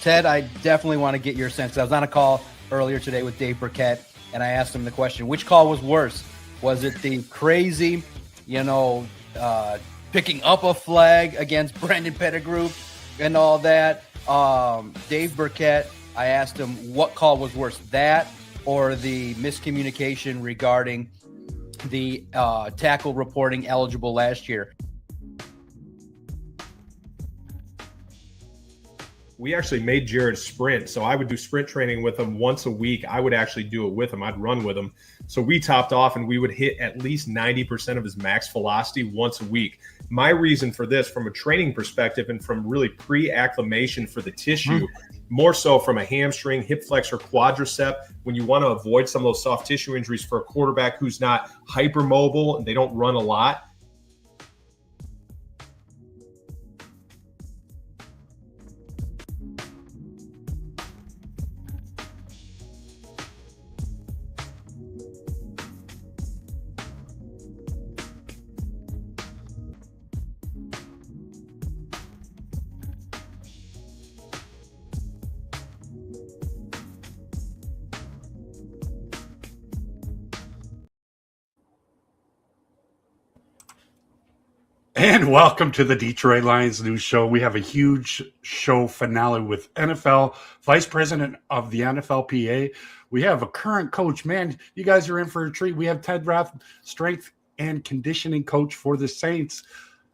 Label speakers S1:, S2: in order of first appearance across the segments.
S1: Ted, I definitely want to get your sense. I was on a call earlier today with Dave Burkett, and I asked him the question, which call was worse? Was it the crazy, picking up a flag against Brendan Pettigrew and all that? Dave Burkett, I asked him what call was worse, that or the miscommunication regarding the tackle reporting eligible last year.
S2: We actually made Jared sprint. So I would do sprint training with him once a week. I would actually do it with him. I'd run with him. So we topped off and we would hit at least 90% of his max velocity once a week. My reason for this, from a training perspective and from really pre-acclimation for the tissue, more so from a hamstring, hip flexor, quadricep, when you want to avoid some of those soft tissue injuries for a quarterback who's not hypermobile and they don't run a lot.
S3: And welcome to the Detroit Lions News Show. We have a huge show finale with NFL Vice President of the NFLPA. We have a current coach. Man, you guys are in for a treat. We have Ted Rath, strength and conditioning coach for the Saints.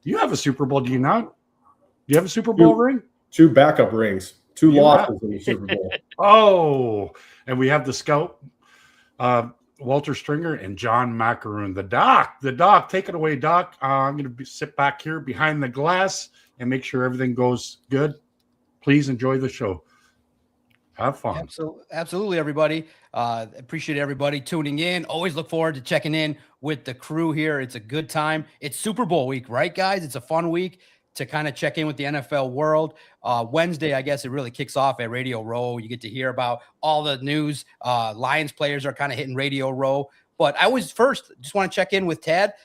S3: You have a Super Bowl, do you not? Do you have a Super Bowl ring?
S2: 2 backup rings, 2 losses in the Super Bowl.
S3: Oh, and we have the scout, Walter Stringer and John Maakaron. The doc, take it away, Doc. I'm going to sit back here behind the glass and make sure everything goes good. Please enjoy the show. Have fun.
S1: Absolutely, everybody. Appreciate everybody tuning in. Always look forward to checking in with the crew here. It's a good time. It's Super Bowl week, right, guys? It's a fun week to kind of check in with the NFL world. Wednesday, I guess it really kicks off at Radio Row. You get to hear about all the news. Lions players are kind of hitting Radio Row. But I always first just want to check in with Ted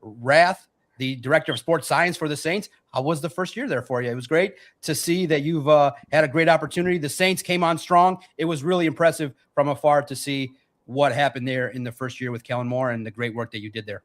S1: Rath, the Director of Sports Science for the Saints. How was the first year there for you? It was great to see that you've had a great opportunity. The Saints came on strong. It was really impressive from afar to see what happened there in the first year with Kellen Moore and the great work that you did there.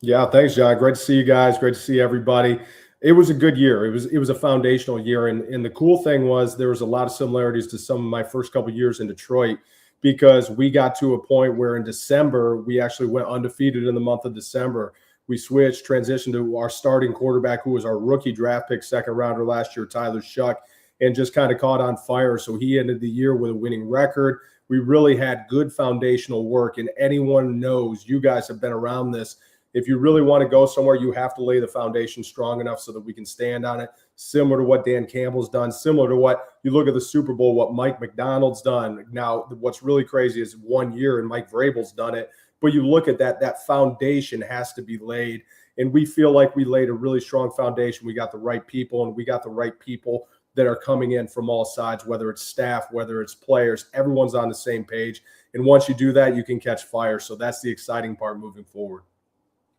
S2: Yeah, thanks, John. Great to see you guys. Great to see everybody. It was a good year. It was a foundational year. And the cool thing was there was a lot of similarities to some of my first couple of years in Detroit, because we got to a point where in December, we actually went undefeated in the month of December. We switched, transitioned to our starting quarterback, who was our rookie draft pick, second rounder last year, Tyler Shuck, and just kind of caught on fire. So he ended the year with a winning record. We really had good foundational work. And anyone knows, you guys have been around this, if you really want to go somewhere, you have to lay the foundation strong enough so that we can stand on it, similar to what Dan Campbell's done, similar to what you look at the Super Bowl, what Mike McDonald's done. Now, what's really crazy is 1 year and Mike Vrabel's done it. But you look at that foundation has to be laid. And we feel like we laid a really strong foundation. We got the right people, and we got the right people that are coming in from all sides, whether it's staff, whether it's players. Everyone's on the same page. And once you do that, you can catch fire. So that's the exciting part moving forward.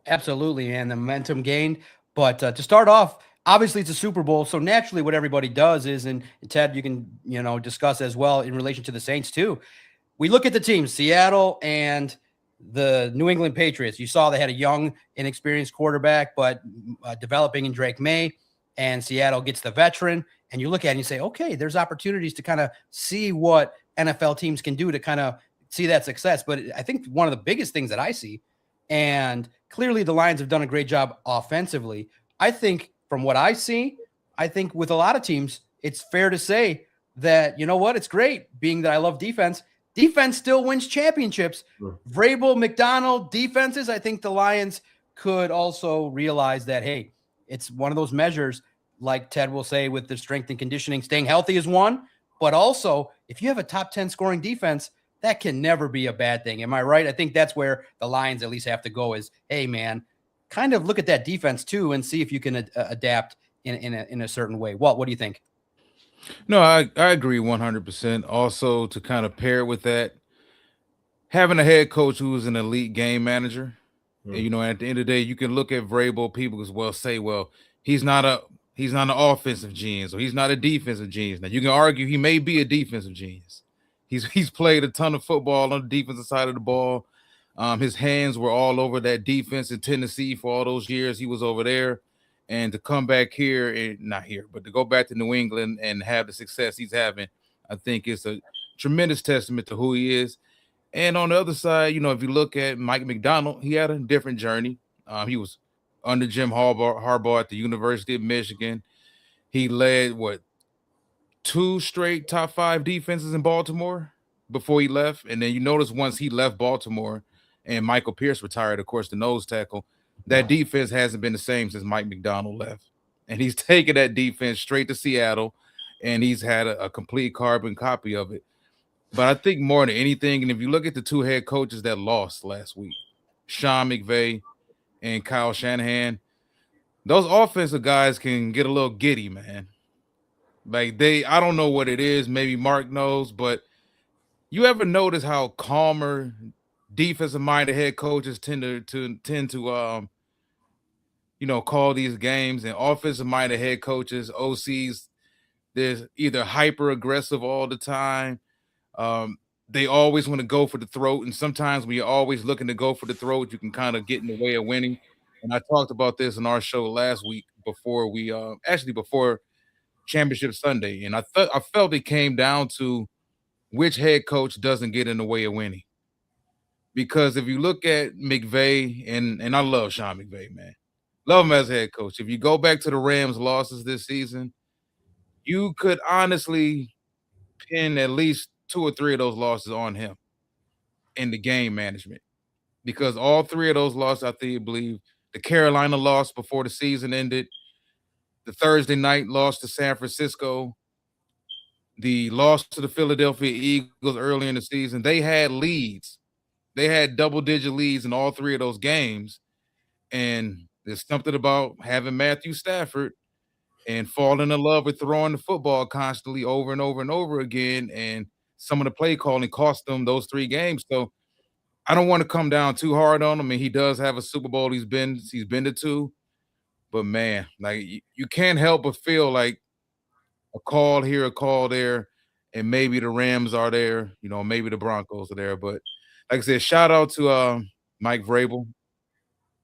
S1: Absolutely, and the momentum gained. But to start off, obviously it's a Super Bowl, so naturally what everybody does is, and Ted, you can discuss as well in relation to the Saints too. We look at the teams, Seattle and the New England Patriots. You saw they had a young, inexperienced quarterback, but developing in Drake May, and Seattle gets the veteran. And you look at it and you say, okay, there's opportunities to kind of see what NFL teams can do to kind of see that success. But I think one of the biggest things that I see, and clearly the Lions have done a great job offensively. I think from what I see, I think with a lot of teams, it's fair to say that, you know what, it's great, being that I love defense. Defense still wins championships. Sure. Vrabel, McDonald, defenses, I think the Lions could also realize that, hey, it's one of those measures, like Ted will say with the strength and conditioning, staying healthy is one, but also if you have a top 10 scoring defense, that can never be a bad thing. Am I right? I think that's where the Lions at least have to go is, hey, man, kind of look at that defense too and see if you can adapt in a certain way. Walt, what do you think?
S4: No, I agree 100%. Also, to kind of pair with that, having a head coach who is an elite game manager, and, at the end of the day, you can look at Vrabel, people as well say, well, he's not he's not an offensive genius or he's not a defensive genius. Now you can argue he may be a defensive genius. He's played a ton of football on the defensive side of the ball. His hands were all over that defense in Tennessee for all those years he was over there. And to come back here, and not here, but to go back to New England and have the success he's having, I think it's a tremendous testament to who he is. And on the other side, you know, if you look at Mike McDonald, he had a different journey. He was under Jim Harbaugh at the University of Michigan. He led, what, 2 straight top 5 defenses in Baltimore before he left. And then you notice once he left Baltimore and Michael Pierce retired, of course, the nose tackle, that defense hasn't been the same since Mike McDonald left. And he's taken that defense straight to Seattle, and he's had a complete carbon copy of it. But I think more than anything, and if you look at the 2 head coaches that lost last week, Sean McVay and Kyle Shanahan, those offensive guys can get a little giddy, man. Like I don't know what it is. Maybe Mark knows, but you ever notice how calmer defensive-minded head coaches tend to call these games, and offensive-minded head coaches, OCs, they're either hyper aggressive all the time. They always want to go for the throat, and sometimes when you're always looking to go for the throat, you can kind of get in the way of winning. And I talked about this in our show last week before before Championship Sunday, and I felt it came down to which head coach doesn't get in the way of winning. Because if you look at McVay, and I love Sean McVay, man, love him as a head coach. If you go back to the Rams' losses this season, you could honestly pin at least 2 or 3 of those losses on him in the game management. Because all 3 of those losses, I believe, the Carolina loss before the season ended, the Thursday night loss to San Francisco, the loss to the Philadelphia Eagles early in the season, they had leads. They had double-digit leads in all 3 of those games. And there's something about having Matthew Stafford and falling in love with throwing the football constantly over and over and over again. And some of the play calling cost them those 3 games. So I don't want to come down too hard on him. I mean, he does have a Super Bowl he's been to 2. But, man, like you can't help but feel like a call here, a call there, and maybe the Rams are there, maybe the Broncos are there. But like I said, shout out to Mike Vrabel,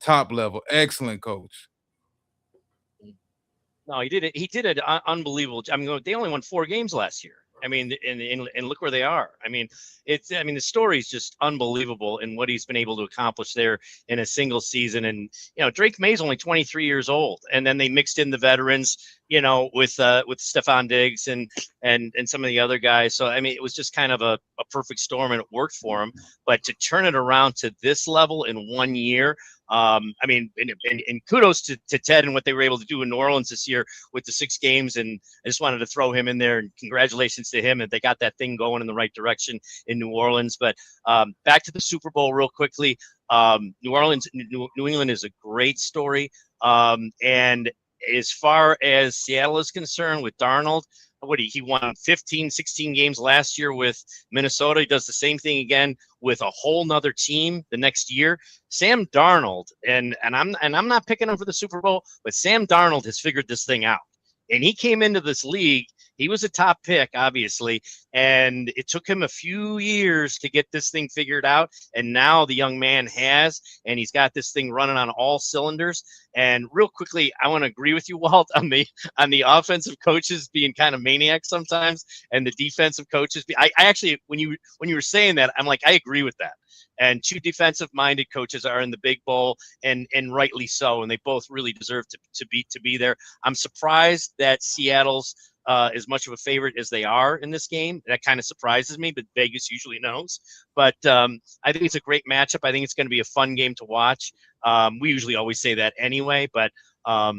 S4: top level, excellent coach.
S5: No, he did it. He did it unbelievable. I mean, they only won 4 games last year. I mean, and look where they are. I mean, the story is just unbelievable in what he's been able to accomplish there in a single season. And, Drake May's only 23 years old. And then they mixed in the veterans, with Stephon Diggs and some of the other guys. So, I mean, it was just kind of a perfect storm, and it worked for him. But to turn it around to this level in 1 year, I mean, and kudos to Ted and what they were able to do in New Orleans this year with the 6 games. And I just wanted to throw him in there, and congratulations to him that they got that thing going in the right direction in New Orleans. But back to the Super Bowl real quickly. New England is a great story. And as far as Seattle is concerned with Darnold, he won 15, 16 games last year with Minnesota. He does the same thing again with a whole nother team the next year. Sam Darnold, and I'm not picking him for the Super Bowl, but Sam Darnold has figured this thing out. And he came into this league. He was a top pick, obviously, and it took him a few years to get this thing figured out. And now the young man has, and he's got this thing running on all cylinders. And real quickly, I want to agree with you, Walt, on the offensive coaches being kind of maniacs sometimes, and the defensive coaches. I actually, when you were saying that, I'm like, I agree with that. And 2 defensive-minded coaches are in the Big Bowl, and rightly so, and they both really deserve to be there. I'm surprised that Seattle's as much of a favorite as they are in this game. That kind of surprises me, but Vegas usually knows. But I think it's a great matchup. I think it's going to be a fun game to watch. We usually always say that anyway, but I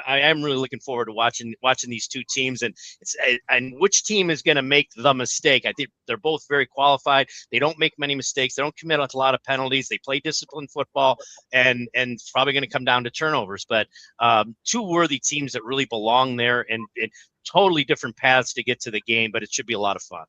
S5: am really looking forward to watching these 2 teams, and which team is going to make the mistake. I think they're both very qualified. They don't make many mistakes. They don't commit a lot of penalties. They play disciplined football, and it's probably going to come down to turnovers. But 2 worthy teams that really belong there, and totally different paths to get to the game, but it should be a lot of fun.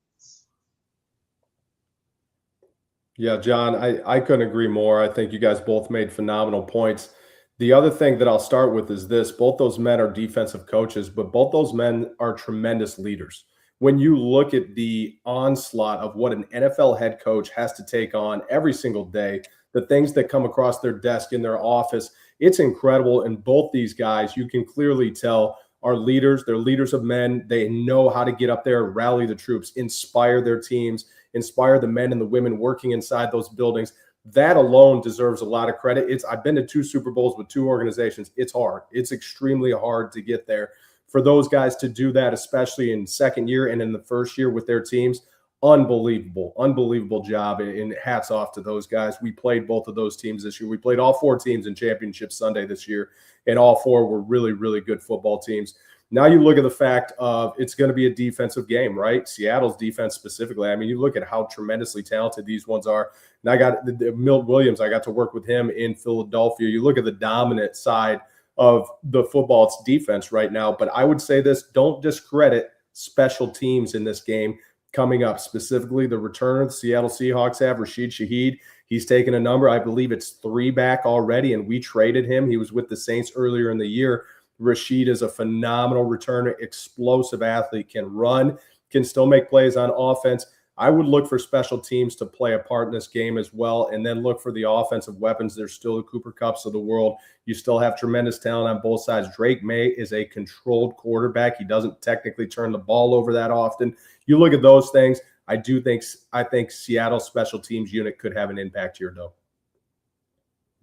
S2: Yeah, John, I couldn't agree more. I think you guys both made phenomenal points. The other thing that I'll start with is this: both those men are defensive coaches, but both those men are tremendous leaders. When you look at the onslaught of what an NFL head coach has to take on every single day, the things that come across their desk in their office, it's incredible. And both these guys, you can clearly tell, are leaders. They're leaders of men. They know how to get up there, rally the troops, inspire their teams, inspire the men and the women working inside those buildings. That alone deserves a lot of credit. I've been to 2 Super Bowls with 2 organizations. It's hard. It's extremely hard to get there. For those guys to do that, especially in second year and in the first year with their teams, unbelievable job. And hats off to those guys. We played both of those teams this year. We played all 4 teams in Championship Sunday this year, and all 4 were really, really good football teams. Now you look at the fact of it's going to be a defensive game, right? Seattle's defense specifically. I mean, you look at how tremendously talented these ones are. And I got Milt Williams. I got to work with him in Philadelphia. You look at the dominant side of the football's defense right now. But I would say this: don't discredit special teams in this game coming up, specifically the returner the Seattle Seahawks have, Rashid Shaheed. He's taken a number. I believe it's 3 back already, and we traded him. He was with the Saints earlier in the year. Rashid is a phenomenal returner, explosive athlete, can run, can still make plays on offense. I would look for special teams to play a part in this game as well, and then look for the offensive weapons. There's still the Cooper Kupps of the world. You still have tremendous talent on both sides. Drake May is a controlled quarterback. He doesn't technically turn the ball over that often. You look at those things. I think Seattle's special teams unit could have an impact here, though.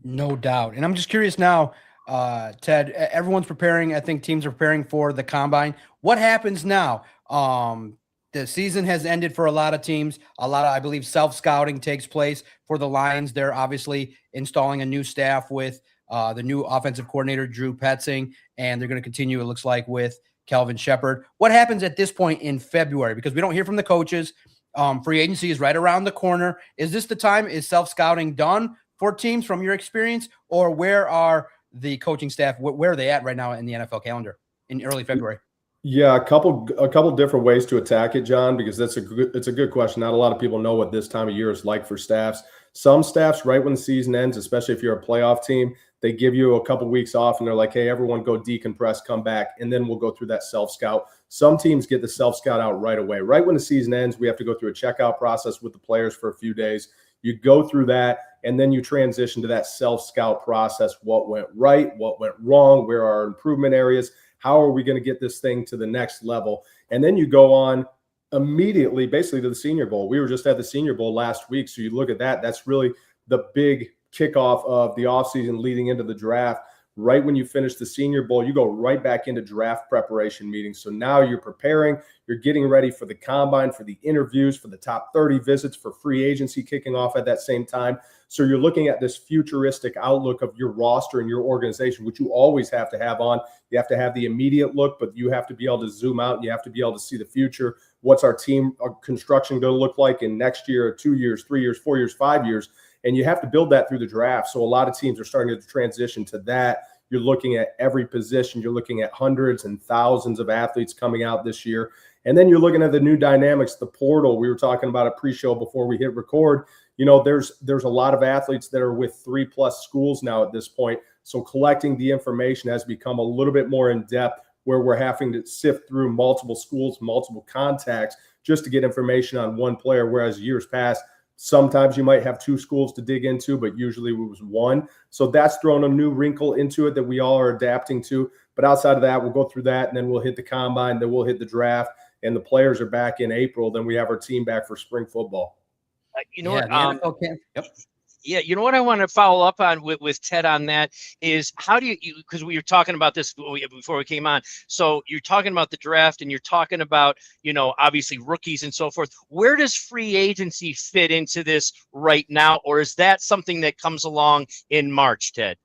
S1: No doubt. And I'm just curious now, Ted, everyone's preparing. I think teams are preparing for the combine. What happens now? The season has ended for a lot of teams. A lot of, I believe, self-scouting takes place for the Lions. They're obviously installing a new staff with the new offensive coordinator, Drew Petzing, and they're going to continue, it looks like, with Kelvin Shepard. What happens at this point in February? Because we don't hear from the coaches. Free agency is right around the corner. Is this the time? Is self-scouting done for teams from your experience? Or where are the coaching staff? Where are they at right now in the NFL calendar in early February?
S2: Yeah, a couple different ways to attack it, John, because it's a good question. Not a lot of people know what this time of year is like for staffs. Some staffs, right when the season ends, especially if you're a playoff team, they give you a couple weeks off and they're like, hey, everyone go decompress, come back, and then we'll go through that self-scout. Some teams get the self-scout out right away. Right when the season ends, we have to go through a checkout process with the players for a few days. You go through that, and then you transition to that self-scout process. What went right? What went wrong? Where are our improvement areas? How are we going to get this thing to the next level? And then you go on immediately, basically, to the Senior Bowl. We were just at the Senior Bowl last week. So you look at that. That's really the big kickoff of the offseason leading into the draft. Right when you finish the Senior Bowl, you go right back into draft preparation meetings. So now you're preparing, you're getting ready for the combine, for the interviews, for the top 30 visits, for free agency kicking off at that same time. So you're looking at this futuristic outlook of your roster and your organization, which you always have to have on. You have to have the immediate look, but you have to be able to zoom out and you have to be able to see the future. What's our team construction going to look like in next year, 2 years, 3 years, 4 years, 5 years? And you have to build that through the draft. So a lot of teams are starting to transition to that. You're looking at every position. You're looking at hundreds and thousands of athletes coming out this year. And then you're looking at the new dynamics, the portal. We were talking about a pre-show before we hit record. You know, there's a lot of athletes that are with 3+ schools now at this point. So collecting the information has become a little bit more in depth, where we're having to sift through multiple schools, multiple contacts just to get information on one player. Whereas years past, sometimes you might have 2 schools to dig into, but usually it was 1. So that's thrown a new wrinkle into it that we all are adapting to. But outside of that, we'll go through that, and then we'll hit the combine, then we'll hit the draft, and the players are back in April. Then we have our team back for spring football.
S5: You know what? Yeah, you know what I want to follow up on with Ted on that is how do you because we were talking about this before we came on. So you're talking about the draft and you're talking about, you know, obviously rookies and so forth. Where does free agency fit into this right now? Or is that something that comes along in March, Ted?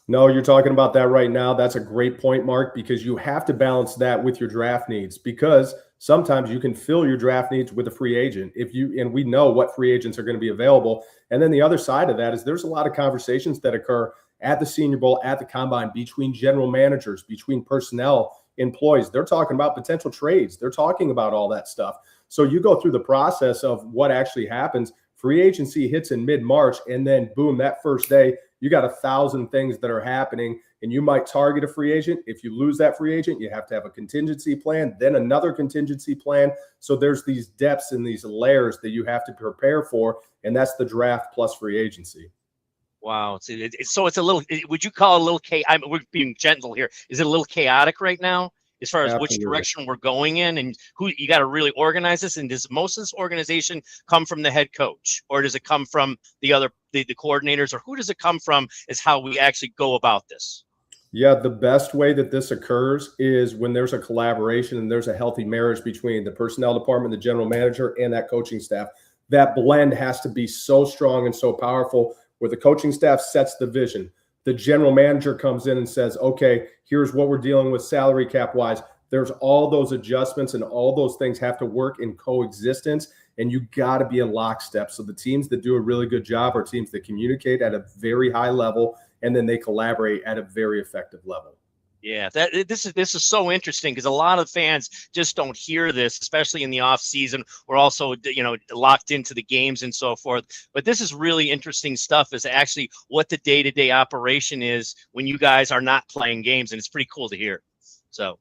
S2: No, you're talking about that right now. That's a great point, Mark, because you have to balance that with your draft needs, because sometimes you can fill your draft needs with a free agent and we know what free agents are going to be available. And then the other side of that is there's a lot of conversations that occur at the Senior Bowl, at the combine, between general managers, between personnel, employees. They're talking about potential trades. They're talking about all that stuff. So you go through the process of what actually happens. Free agency hits in mid-March, and then boom, that first day, You got 1,000 things that are happening, and you might target a free agent. If you lose that free agent, you have to have a contingency plan, then another contingency plan. So there's these depths and these layers that you have to prepare for, and that's the draft plus free agency.
S5: Wow. So it's a little, would you call it a little we're being gentle here. Is it a little chaotic right now as far as
S2: Absolutely.
S5: which direction we're going in, and who you got to really organize this? And does most of this organization come from the head coach, or does it come from the coordinators, or who does it come from is how we actually go about this?
S2: Yeah, the best way that this occurs is when there's a collaboration and there's a healthy marriage between the personnel department, the general manager, and that coaching staff. That blend has to be so strong and so powerful, where the coaching staff sets the vision. The general manager comes in and says, okay, here's what we're dealing with salary cap wise. There's all those adjustments, and all those things have to work in coexistence, and you got to be in lockstep. So the teams that do a really good job are teams that communicate at a very high level, and then they collaborate at a very effective level.
S5: Yeah, this is so interesting, because a lot of fans just don't hear this, especially in the off season. We're also, locked into the games and so forth. But this is really interesting stuff, is actually what the day-to-day operation is when you guys are not playing games, and it's pretty cool to hear. So.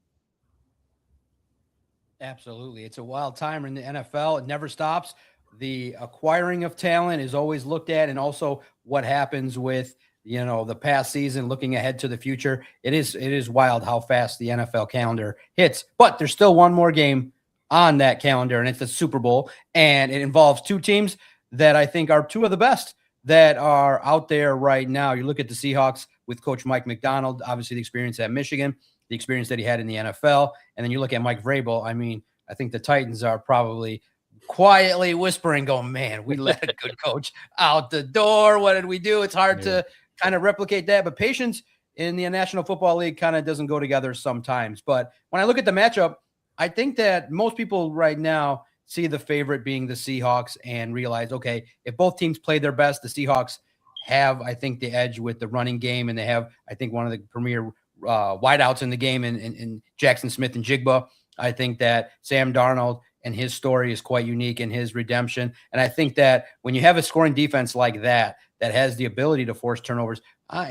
S1: Absolutely. It's a wild time in the NFL. It never stops. The acquiring of talent is always looked at, and also what happens with the past season, looking ahead to the future. It is wild how fast the NFL calendar hits, but there's still one more game on that calendar, and it's the Super Bowl, and it involves two teams that I think are two of the best that are out there right now. You look at the Seahawks with Coach Mike McDonald, obviously the experience at Michigan, the experience that he had in the NFL, and then you look at Mike Vrabel. I mean, I think the Titans are probably quietly whispering, going, man, we let a good coach out the door. What did we do? It's hard to kind of replicate that, but patience in the National Football League kind of doesn't go together sometimes. But when I look at the matchup, I think that most people right now see the favorite being the Seahawks and realize, okay, if both teams play their best, the Seahawks have, I think, the edge with the running game, and they have, I think, one of the premier wideouts in the game in Jackson Smith and Jigba. I think that Sam Darnold and his story is quite unique in his redemption. And I think that when you have a scoring defense like that has the ability to force turnovers,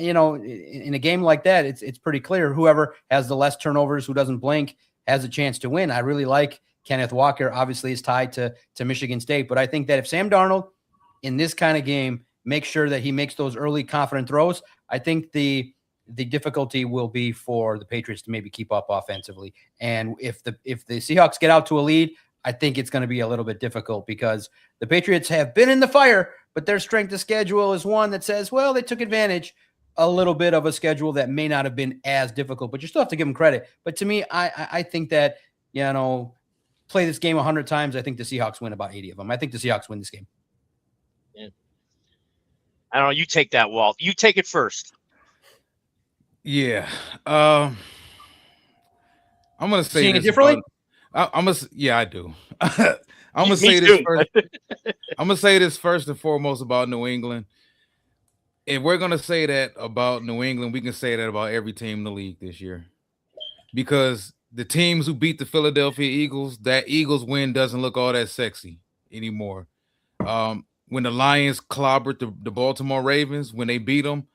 S1: in a game like that, it's pretty clear whoever has the less turnovers, who doesn't blink, has a chance to win. I really like Kenneth Walker. Obviously, is tied to Michigan State, but I think that if Sam Darnold in this kind of game makes sure that he makes those early confident throws, I think the difficulty will be for the Patriots to maybe keep up offensively. And if the Seahawks get out to a lead, I think it's going to be a little bit difficult, because the Patriots have been in the fire, but their strength of schedule is one that says, well, they took advantage a little bit of a schedule that may not have been as difficult, but you still have to give them credit. But to me, I think that, play this game 100 times, I think the Seahawks win about 80 of them. I think the Seahawks win this game.
S5: Yeah. I don't know. You take that, Walt. You take it first.
S4: Yeah. I'm going to say
S1: Seeing it differently?
S4: Yeah, I do. I'm gonna say this first. I'm gonna say this first and foremost about New England. If we're gonna say that about New England, we can say that about every team in the league this year, because the teams who beat the Philadelphia Eagles, that Eagles win doesn't look all that sexy anymore. When the Lions clobbered the Baltimore Ravens, when they beat them,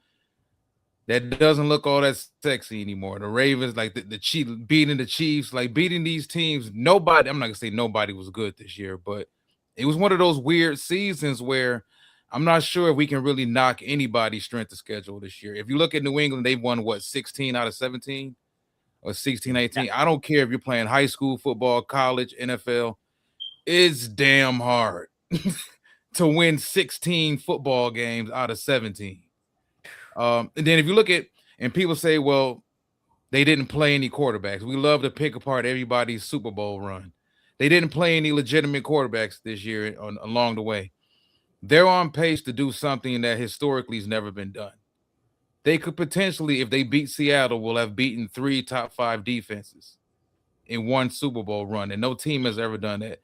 S4: that doesn't look all that sexy anymore. The Ravens, like the Chiefs, beating the Chiefs, like beating these teams. I'm not gonna say nobody was good this year, but it was one of those weird seasons where I'm not sure if we can really knock anybody's strength of schedule this year. If you look at New England, they've won 16 out of 17 or 16, 18. Yeah. I don't care if you're playing high school football, college, NFL. It's damn hard to win 16 football games out of 17. And then if you look at, and people say, well, they didn't play any quarterbacks. We love to pick apart everybody's Super Bowl run. They didn't play any legitimate quarterbacks this year along the way. They're on pace to do something that historically has never been done. They could potentially, if they beat Seattle, will have beaten 3 top 5 defenses in one Super Bowl run, and no team has ever done that.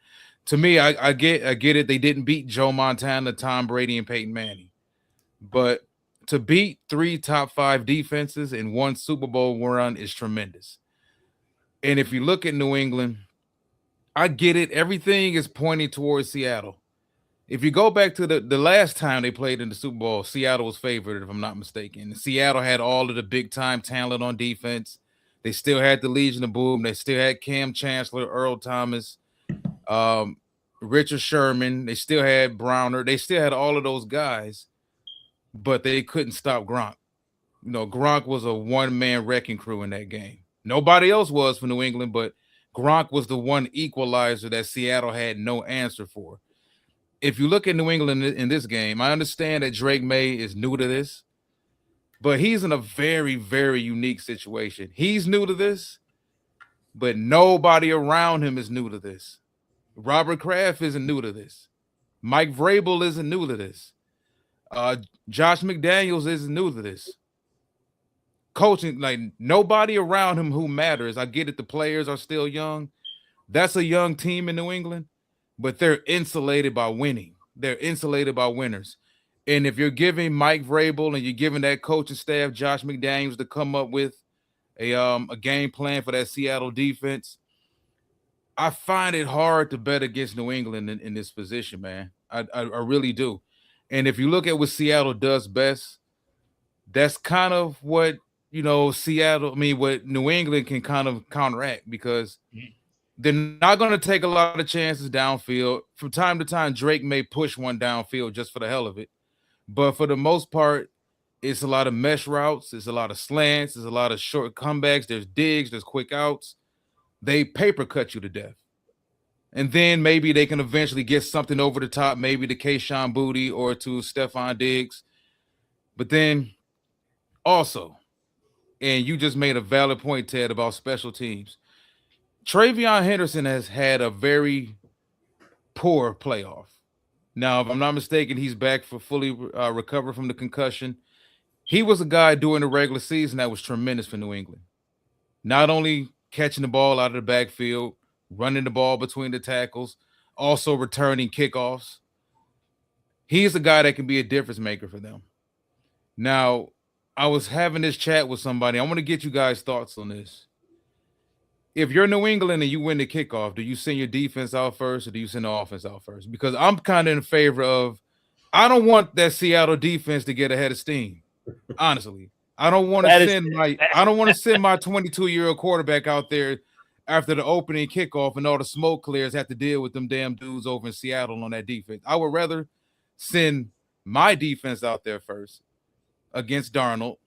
S4: To me, I get it. They didn't beat Joe Montana, Tom Brady, and Peyton Manning, but to beat 3 top 5 defenses in one Super Bowl run is tremendous. And if you look at New England, I get it. Everything is pointing towards Seattle. If you go back to the last time they played in the Super Bowl, Seattle was favored, if I'm not mistaken. Seattle had all of the big time talent on defense. They still had the Legion of Boom. They still had Cam Chancellor, Earl Thomas, Richard Sherman. They still had Browner. They still had all of those guys, but they couldn't stop Gronk. You know, Gronk was a one-man wrecking crew in that game. Nobody else was for New England, but Gronk was the one equalizer that Seattle had no answer for. If you look at New England in this game, I understand that Drake May is new to this, but he's in a very, very unique situation. He's new to this, but nobody around him is new to this. Robert Kraft isn't new to this. Mike Vrabel isn't new to this. Josh McDaniels isn't new to this. Coaching, like nobody around him who matters. I get it. The players are still young. That's a young team in New England, but they're insulated by winning. They're insulated by winners. And if you're giving Mike Vrabel and you're giving that coaching staff, Josh McDaniels, to come up with a game plan for that Seattle defense, I find it hard to bet against New England in this position, man. I really do. And if you look at what Seattle does best, that's kind of what, what New England can kind of counteract, because they're not going to take a lot of chances downfield. From time to time, Drake may push one downfield just for the hell of it. But for the most part, it's a lot of mesh routes. There's a lot of slants. There's a lot of short comebacks. There's digs. There's quick outs. They paper cut you to death. And then maybe they can eventually get something over the top, maybe to Kayshon Boutte or to Stephon Diggs. But then also, and you just made a valid point, Ted, about special teams. Travion Henderson has had a very poor playoff. Now, if I'm not mistaken, he's back for fully recovered from the concussion. He was a guy during the regular season that was tremendous for New England. Not only catching the ball out of the backfield, running the ball between the tackles, also returning kickoffs. He's a guy that can be a difference maker for them. Now, I was having this chat with somebody. I want to get you guys' thoughts on this. If you're New England and you win the kickoff, do you send your defense out first or do you send the offense out first? Because I'm kind of in favor of, I don't want that Seattle defense to get ahead of steam. Honestly, I don't want to send my 22-year-old quarterback out there after the opening kickoff and all the smoke clears have to deal with them damn dudes over in Seattle on that defense. I would rather send my defense out there first against Darnold.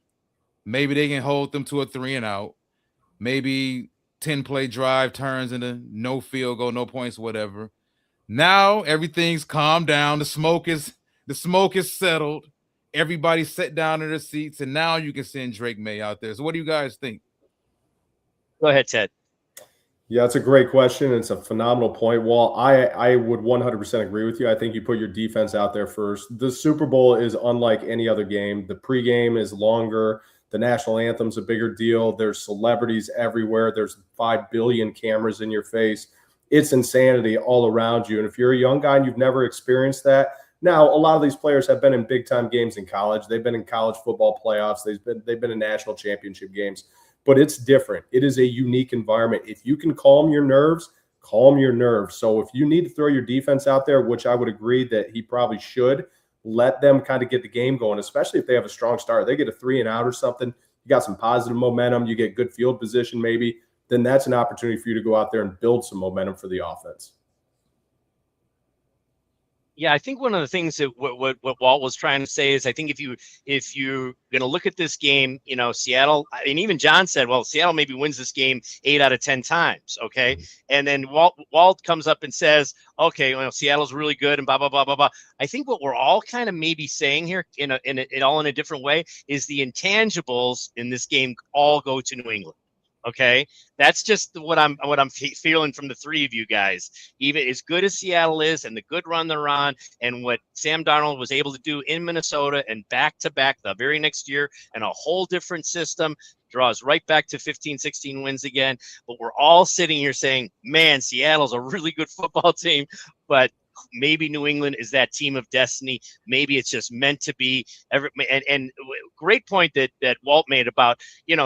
S4: Maybe they can hold them to a 3-and-out. Maybe 10-play drive turns into no field goal, no points, whatever. Now everything's calmed down. The smoke is settled. Everybody sat down in their seats, and now you can send Drake May out there. So what do you guys think?
S5: Go ahead, Ted.
S2: Yeah, it's a great question. It's a phenomenal point. Well, I would 100% agree with you. I think you put your defense out there first. The Super Bowl is unlike any other game. The pregame is longer. The national anthem's a bigger deal. There's celebrities everywhere. There's 5 billion cameras in your face. It's insanity all around you. And if you're a young guy and you've never experienced that, now a lot of these players have been in big time games in college. They've been in college football playoffs. They've been in national championship games. But it's different. It is a unique environment. If you can calm your nerves. So if you need to throw your defense out there, which I would agree that he probably should, let them kind of get the game going, especially if they have a strong start. They get a 3-and-out or something. You got some positive momentum. You get good field position maybe. Then that's an opportunity for you to go out there and build some momentum for the offense.
S5: Yeah, I think one of the things that what Walt was trying to say is, I think if you're going to look at this game, Seattle, and even John said, well, Seattle maybe wins this game 8 out of 10 times, okay? And then Walt comes up and says, okay, well, Seattle's really good and blah blah blah blah blah. I think what we're all kind of maybe saying here, in a different way, is the intangibles in this game all go to New England. Okay, that's just what I'm feeling from the three of you guys. Even as good as Seattle is and the good run they're on, and what Sam Darnold was able to do in Minnesota and back to back the very next year, and a whole different system, draws right back to 15, 16 wins again. But we're all sitting here saying, man, Seattle's a really good football team, but maybe New England is that team of destiny. Maybe it's just meant to be. And great point that Walt made about,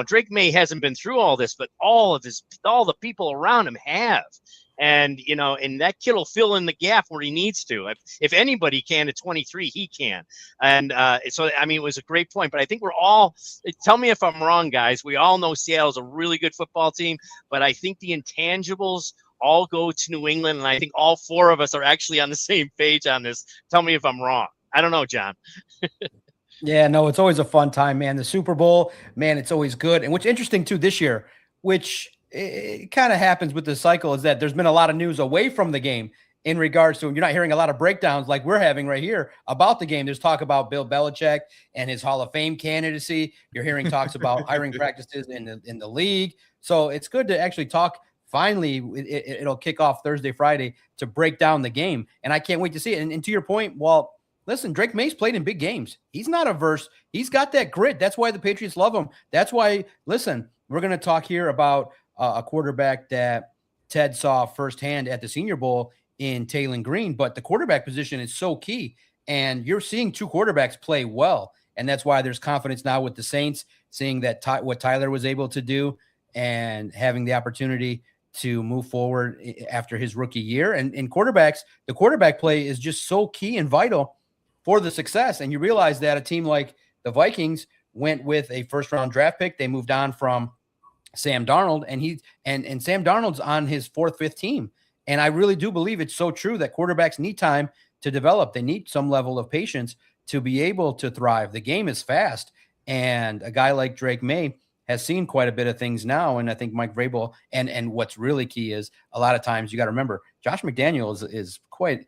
S5: Drake May hasn't been through all this, but all the people around him have. And, and that kid will fill in the gap where he needs to. If anybody can at 23, he can. And so, I mean, it was a great point. But I think we're all, tell me if I'm wrong, guys. We all know Seattle's a really good football team. But I think the intangibles all go to New England. And I think all four of us are actually on the same page on this. Tell me if I'm wrong. I don't know, John.
S1: Yeah, no, it's always a fun time, man. The Super Bowl, man, it's always good. And what's interesting too this year, which it kind of happens with the cycle, is that there's been a lot of news away from the game in regards to, you're not hearing a lot of breakdowns like we're having right here about the game. There's talk about Bill Belichick and his Hall of Fame candidacy. You're hearing talks about hiring practices in the league. So it's good to actually talk. Finally, it'll kick off Thursday, Friday to break down the game. And I can't wait to see it. And to your point, well, listen, Drake May's played in big games. He's not averse. He's got that grit. That's why the Patriots love him. That's why, listen, we're going to talk here about a quarterback that Ted saw firsthand at the Senior Bowl in Taylon Green, but the quarterback position is so key. And you're seeing two quarterbacks play well. And that's why there's confidence now with the Saints, seeing that what Tyler was able to do and having the opportunity to move forward after his rookie year. And quarterbacks, the quarterback play is just so key and vital for the success. And you realize that a team like the Vikings went with a first-round draft pick. They moved on from Sam Darnold, and Sam Darnold's on his fourth, fifth team. And I really do believe it's so true that quarterbacks need time to develop. They need some level of patience to be able to thrive. The game is fast, and a guy like Drake May has seen quite a bit of things now. And I think Mike Vrabel, and what's really key is a lot of times you got to remember Josh McDaniels is quite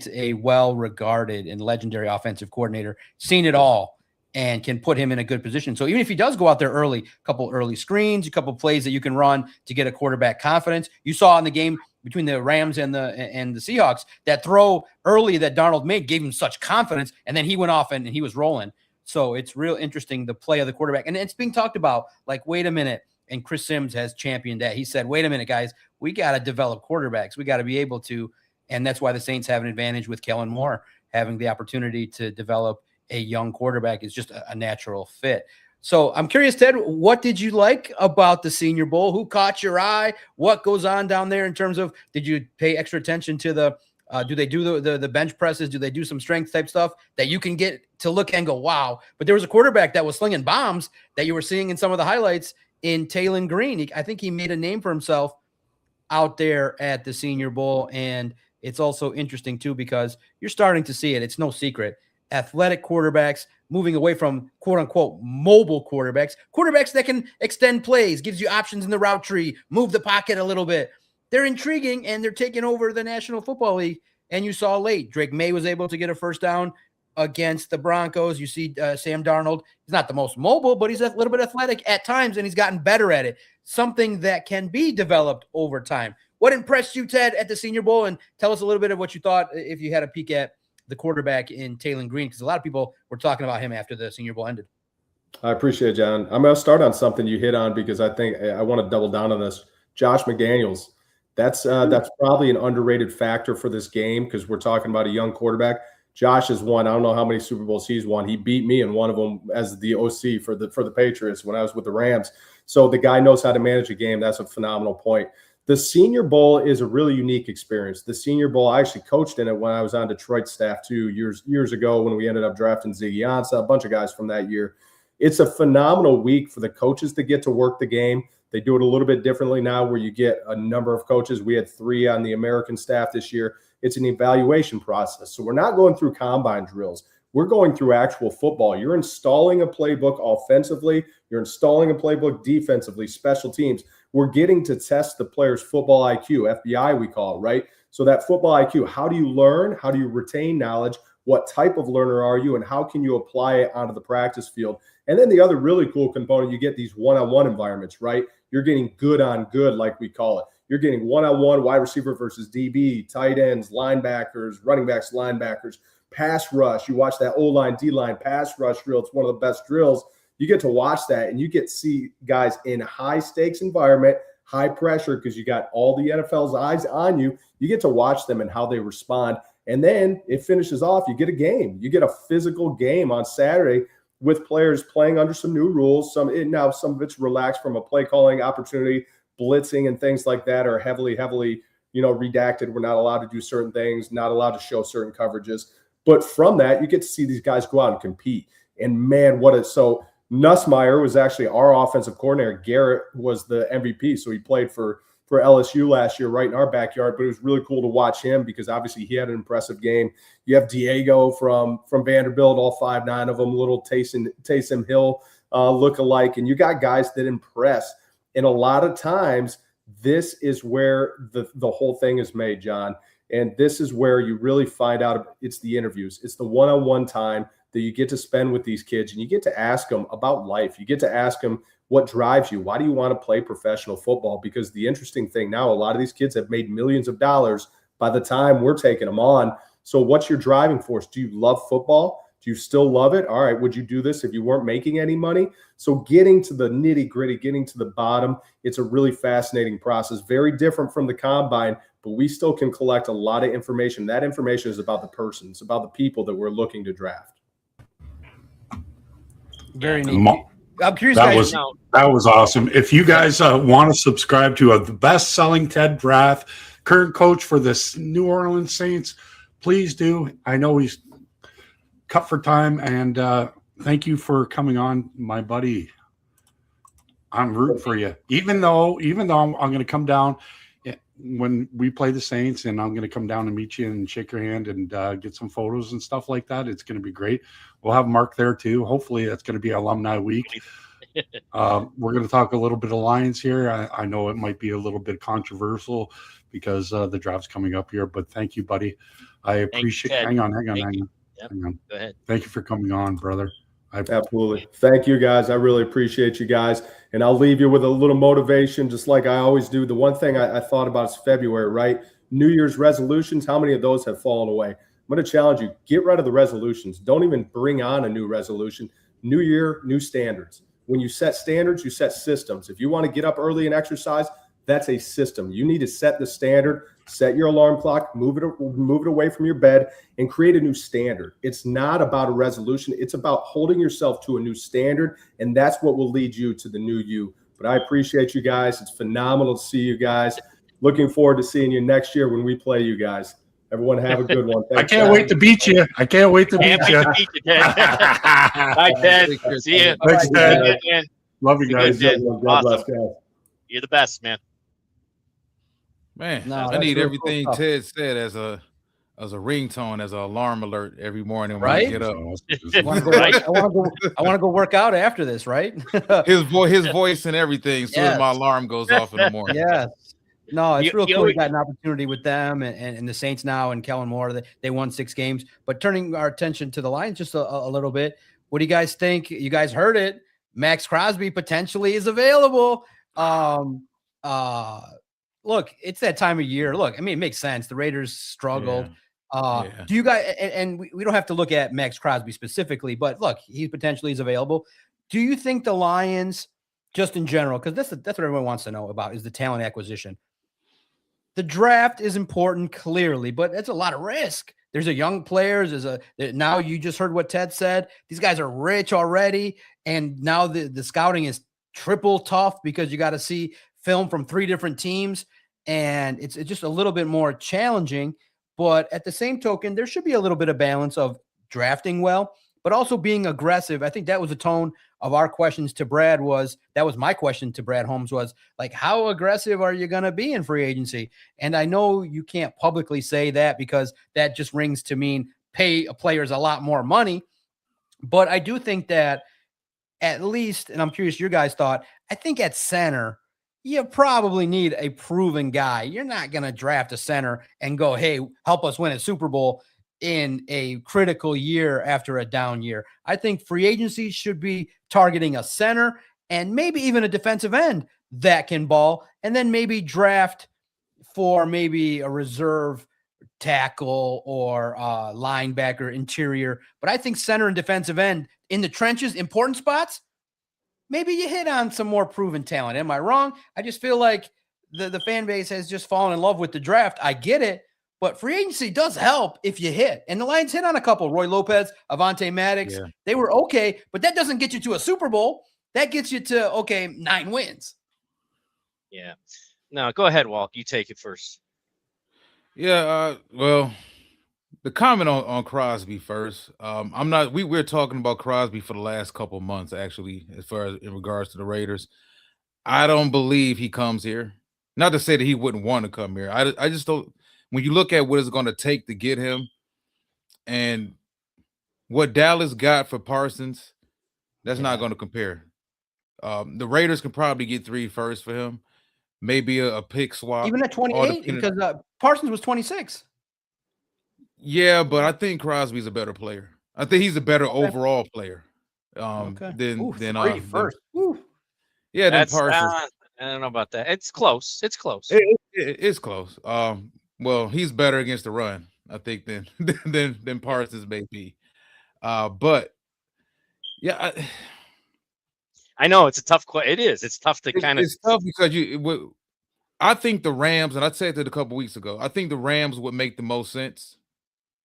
S1: a well-regarded and legendary offensive coordinator, seen it all, and can put him in a good position. So even if he does go out there early, a couple early screens, a couple plays that you can run to get a quarterback confidence. You saw in the game between the Rams and the Seahawks, that throw early that Darnold made gave him such confidence, and then he went off and he was rolling. So it's real interesting, the play of the quarterback. And it's being talked about like, wait a minute. And Chris Sims has championed that. He said, wait a minute, guys, we got to develop quarterbacks. We got to be able to. And that's why the Saints have an advantage with Kellen Moore having the opportunity to develop a young quarterback is just a natural fit. So I'm curious, Ted, what did you like about the Senior Bowl? Who caught your eye? What goes on down there in terms of, did you pay extra attention to the do they do the bench presses? Do they do some strength type stuff that you can get to look and go, wow? But there was a quarterback that was slinging bombs that you were seeing in some of the highlights in Taylon Green. I think he made a name for himself out there at the Senior Bowl. And it's also interesting, too, because you're starting to see it. It's no secret. Athletic quarterbacks moving away from quote-unquote mobile quarterbacks that can extend plays, gives you options in the route tree, move the pocket a little bit. They're intriguing, and they're taking over the National Football League. And you saw late, Drake May was able to get a first down against the Broncos. You see Sam Darnold. He's not the most mobile, but he's a little bit athletic at times, and he's gotten better at it. Something that can be developed over time. What impressed you, Ted, at the Senior Bowl? And tell us a little bit of what you thought if you had a peek at the quarterback in Taylon Green, because a lot of people were talking about him after the Senior Bowl ended.
S2: I appreciate it, John. I'm going to start on something you hit on because I think I want to double down on this. Josh McDaniels. That's probably an underrated factor for this game because we're talking about a young quarterback. Josh has won. I don't know how many Super Bowls he's won. He beat me in one of them as the OC for the Patriots when I was with the Rams. So the guy knows how to manage a game. That's a phenomenal point. The Senior Bowl is a really unique experience. The Senior Bowl, I actually coached in it when I was on Detroit staff 2 years ago when we ended up drafting Ziggy Ansah, a bunch of guys from that year. It's a phenomenal week for the coaches to get to work the game. They do it a little bit differently now where you get a number of coaches. We had 3 on the American staff this year. It's an evaluation process. So we're not going through combine drills. We're going through actual football. You're installing a playbook offensively. You're installing a playbook defensively, special teams. We're getting to test the player's football IQ, FBI we call it, right? So that football IQ, how do you learn? How do you retain knowledge? What type of learner are you? And how can you apply it onto the practice field? And then the other really cool component, you get these one-on-one environments, right? You're getting good on good, like we call it. You're getting one-on-one wide receiver versus DB, tight ends, linebackers, running backs, linebackers, pass rush. You watch that O-line, D-line pass rush drill. It's one of the best drills. You get to watch that, and you get to see guys in high-stakes environment, high pressure, because you got all the NFL's eyes on you. You get to watch them and how they respond. And then it finishes off. You get a game. You get a physical game on Saturday with players playing under some new rules. Some of it's relaxed from a play calling opportunity, blitzing and things like that are heavily redacted. We're not allowed to do certain things, not allowed to show certain coverages. But from that, you get to see these guys go out and compete. And man, so Nussmeier was actually our offensive coordinator. Garrett was the MVP. So he played for LSU last year right in our backyard. But it was really cool to watch him because obviously he had an impressive game. You have Diego from Vanderbilt, all 5'9" of them, little Taysom Hill look-alike. And you got guys that impress. And a lot of times, this is where the whole thing is made, John. And this is where you really find out it's the interviews. It's the one-on-one time that you get to spend with these kids, and you get to ask them about life. You get to ask them what drives you. Why do you want to play professional football? Because the interesting thing now, a lot of these kids have made millions of dollars by the time we're taking them on. So what's your driving force? Do you love football? Do you still love it? All right, would you do this if you weren't making any money? So getting to the nitty-gritty, getting to the bottom, it's a really fascinating process. Very different from the combine, but we still can collect a lot of information. That information is about the person. It's about the people that we're looking to draft.
S1: Very neat. I'm curious, guys.
S3: That was awesome. If you guys want to subscribe to the best-selling Ted Rath, current coach for the New Orleans Saints, please do. I know he's cut for time, and thank you for coming on, my buddy. I'm rooting for you. Even though I'm going to come down when we play the Saints, and I'm going to come down and meet you and shake your hand and get some photos and stuff like that. It's going to be great. We'll have Mark there too. Hopefully that's going to be Alumni Week. We're going to talk a little bit of Lions here. I know it might be a little bit controversial because the draft's coming up here, but thank you, buddy. I appreciate it. Hang on.
S5: Yep. Go ahead.
S3: Thank you for coming on, brother.
S2: Absolutely. Thank you, guys. I really appreciate you guys. And I'll leave you with a little motivation, just like I always do. The one thing I thought about is February, right? New Year's resolutions. How many of those have fallen away? I'm going to challenge you. Get rid of the resolutions. Don't even bring on a new resolution. New year, new standards. When you set standards, you set systems. If you want to get up early and exercise, that's a system. You need to set the standard, set your alarm clock, move it away from your bed, and create a new standard. It's not about a resolution. It's about holding yourself to a new standard, and that's what will lead you to the new you. But I appreciate you guys. It's phenomenal to see you guys. Looking forward to seeing you next year when we play you guys. Everyone have a good one. Thanks,
S3: I can't wait to beat you. I can't wait to beat you.
S5: Bye, Ted. See you.
S3: Thanks, Ted. Love you guys.
S2: God bless, guys.
S5: You're the best, man.
S4: Man,
S1: No,
S4: I
S1: that's
S4: need
S1: really
S4: everything
S1: cool
S4: Ted said as a ringtone, as an alarm alert every morning when
S1: Right?
S4: I get up.
S1: I want to go work out after this, right?
S4: His voice and everything, as soon as my alarm goes off in the morning.
S1: Yes. No, it's real cool.
S5: always-
S1: We got an opportunity with them and the Saints now and Kellen Moore. They won 6 games. But turning our attention to the Lions just a little bit, what do you guys think? You guys heard it. Max Crosby potentially is available. Look, it's that time of year. Look, I mean, it makes sense. The Raiders struggled. Do you guys, and we don't have to look at Max Crosby specifically, but look, he potentially is available. Do you think the Lions, just in general, because that's what everyone wants to know about, is the talent acquisition. The draft is important, clearly, but it's a lot of risk. There's a young players. Now you just heard what Ted said. These guys are rich already, and now the scouting is triple tough because you got to see film from 3 different teams, and it's just a little bit more challenging. But at the same token, there should be a little bit of balance of drafting well, but also being aggressive. I think that was the tone of our questions to Brad. That was my question to Brad Holmes, was like, how aggressive are you going to be in free agency? And I know you can't publicly say that because that just rings to mean pay players a lot more money. But I do think that at least, and I'm curious your guys' thought, I think at center, you probably need a proven guy. You're not going to draft a center and go, hey, help us win a Super Bowl in a critical year after a down year. I think free agency should be targeting a center and maybe even a defensive end that can ball, and then maybe draft for maybe a reserve tackle or linebacker interior. But I think center and defensive end in the trenches, important spots, maybe you hit on some more proven talent. Am I wrong? I just feel like the fan base has just fallen in love with the draft. I get it. But free agency does help if you hit. And the Lions hit on a couple. Roy Lopez, Avonte Maddox. Yeah. They were okay, but that doesn't get you to a Super Bowl. That gets you to, 9 wins.
S5: Yeah. No, go ahead, Walt. You take it first.
S4: Yeah, well, the comment on Crosby first. I'm not. We're talking about Crosby for the last couple months, actually, as far as in regards to the Raiders. I don't believe he comes here. Not to say that he wouldn't want to come here. I just don't. When you look at what it's going to take to get him, and what Dallas got for Parsons, that's not
S1: Yeah.
S4: going to compare. The Raiders can probably get 3 firsts for him, maybe a pick swap,
S1: Even at
S4: all
S1: 28,
S4: depending.
S1: because Parsons was 26.
S4: Yeah, but I think Crosby's a better player. I think he's a better
S1: Okay.
S4: overall player
S1: Okay.
S4: than
S1: Ooh,
S4: than
S1: 3 first. Ooh.
S4: yeah, than
S5: That's
S4: Parsons.
S5: I don't know about that. It's close. It's close.
S4: It's close. Well, he's better against the run, I think, than than Parsons may be. But yeah,
S5: I know it's a tough question. It is. It's tough to kind of.
S4: it's tough because I think the Rams, and I said it a couple weeks ago. I think the Rams would make the most sense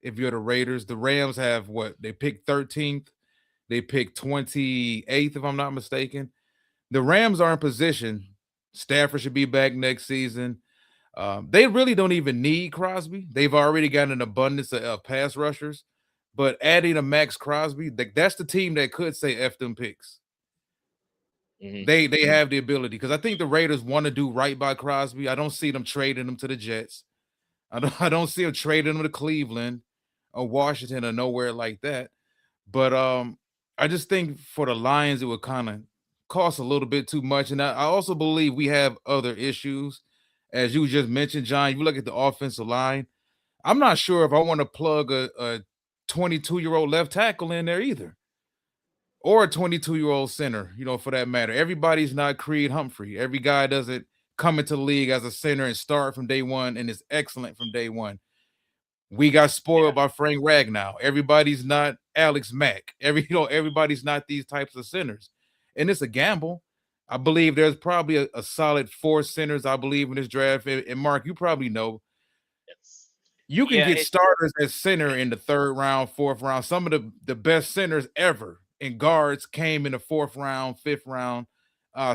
S4: if you're the Raiders. The Rams have what they picked 13th, they picked 28th, if I'm not mistaken. The Rams are in position. Stafford should be back next season. They really don't even need Crosby. They've already got an abundance of pass rushers, but adding a Max Crosby, that's the team that could say F them picks.
S5: Mhm.
S4: They have the ability because I think the Raiders want to do right by Crosby. I don't see them trading him to the Jets. I don't see them trading him to Cleveland or Washington or nowhere like that. But I just think for the Lions it would kind of cost a little bit too much. And I also believe we have other issues. As you just mentioned, John, you look at the offensive line. I'm not sure if I want to plug a 22-year-old left tackle in there either, or a 22-year-old center, for that matter. Everybody's not Creed Humphrey. Every guy doesn't come into the league as a center and start from day one and is excellent from day one. We got spoiled by Frank Ragnow. Everybody's not Alex Mack. Everybody's not these types of centers. And it's a gamble. I believe there's probably a solid 4 centers, I believe, in this draft. And Mark, you probably know you can
S5: Yeah.
S4: get starters at center in the 3rd round, 4th round. Some of the best centers ever in guards came in the 4th round, 5th round,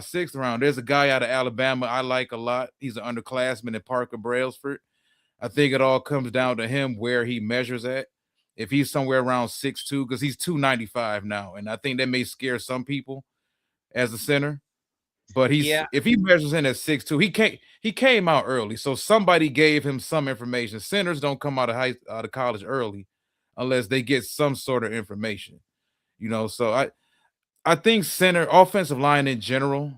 S4: 6th round. There's a guy out of Alabama I like a lot. He's an underclassman in Parker Brailsford. I think it all comes down to him where he measures at. If he's somewhere around 6'2", because he's 295 now, and I think that may scare some people as a center. But if he measures in at 6'2", he came out early, so somebody gave him some information. Centers don't come out of college early unless they get some sort of information, So I think center offensive line in general.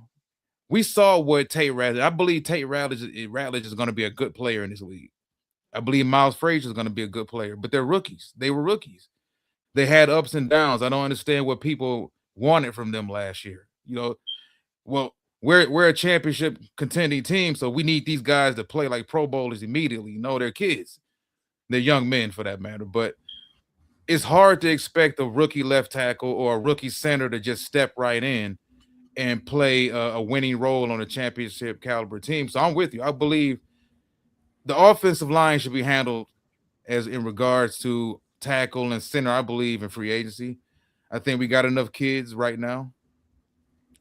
S4: We saw what Tate Ratledge. I believe Tate Ratledge is going to be a good player in this league. I believe Miles Frazier is going to be a good player, but they're rookies. They were rookies. They had ups and downs. I don't understand what people wanted from them last year. Well, we're a championship contending team, so we need these guys to play like Pro Bowlers immediately. No, they're kids. They're young men for that matter, but it's hard to expect a rookie left tackle or a rookie center to just step right in and play a winning role on a championship caliber team. So I'm with you. I believe the offensive line should be handled as in regards to tackle and center. I believe in free agency. I think we got enough kids right now.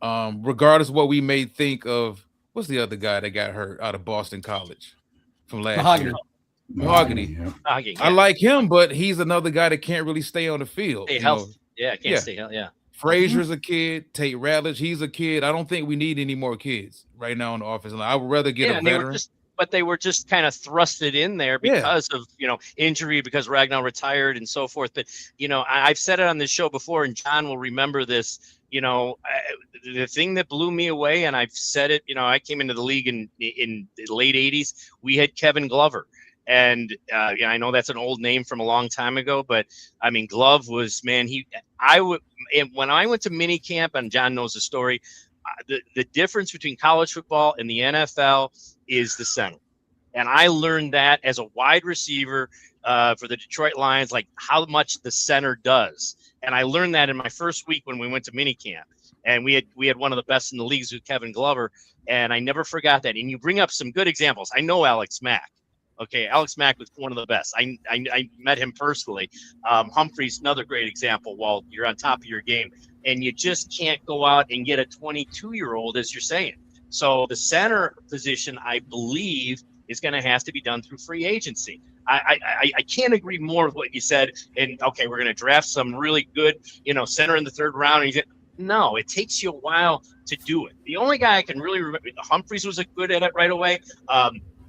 S4: Regardless of what we may think of, what's the other guy that got hurt out of Boston College from last year? Mahogany. I like him, but he's another guy that can't really stay on the field.
S5: Stay healthy. Can't stay healthy. Yeah.
S4: Frazier's a kid. Tate Ratledge, he's a kid. I don't think we need any more kids right now on the offensive line. I would rather get a veteran.
S5: But they were just kind of thrusted in there because of, injury, because Ragnow retired and so forth. But, I've said it on this show before, and John will remember this, the thing that blew me away, and I've said it, I came into the league in the late 80s. We had Kevin Glover. And I know that's an old name from a long time ago, but I mean, Glove was, man, when I went to mini camp, and John knows the story, the difference between college football and the NFL is the center. And I learned that as a wide receiver for the Detroit Lions, like how much the center does. And I learned that in my first week when we went to minicamp. And we had one of the best in the leagues with Kevin Glover. And I never forgot that. And you bring up some good examples. I know Alex Mack. Okay, Alex Mack was one of the best. I met him personally. Humphrey's another great example. While you're on top of your game, and you just can't go out and get a 22-year-old, as you're saying. So the center position, I believe, is going to have to be done through free agency. I can't agree more with what you said. And okay, we're going to draft some really good, center in the third round. And no, it takes you a while to do it. The only guy I can really remember, Humphreys was good at it right away.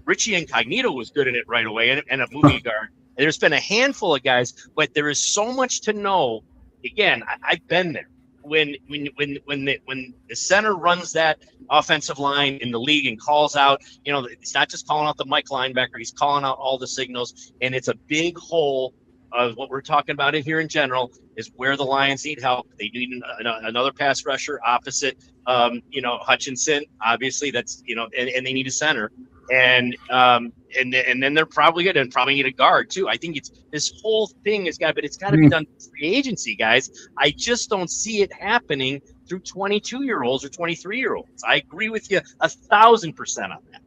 S5: Richie Incognito was good at it right away, and a movie guard. There's been a handful of guys, but there is so much to know. Again, I've been there. When the center runs that offensive line in the league and calls out, he's not just calling out the Mike linebacker, he's calling out all the signals, and it's a big hole of what we're talking about in here in general is where the Lions need help. They need another pass rusher opposite, Hutchinson. Obviously, that's and they need a center, and then they're probably going to probably need a guard too. I think this whole thing it's got to be done through free agency, guys. I just don't see it happening through 22-year-olds or 23-year-olds. I agree with you 1,000% on that.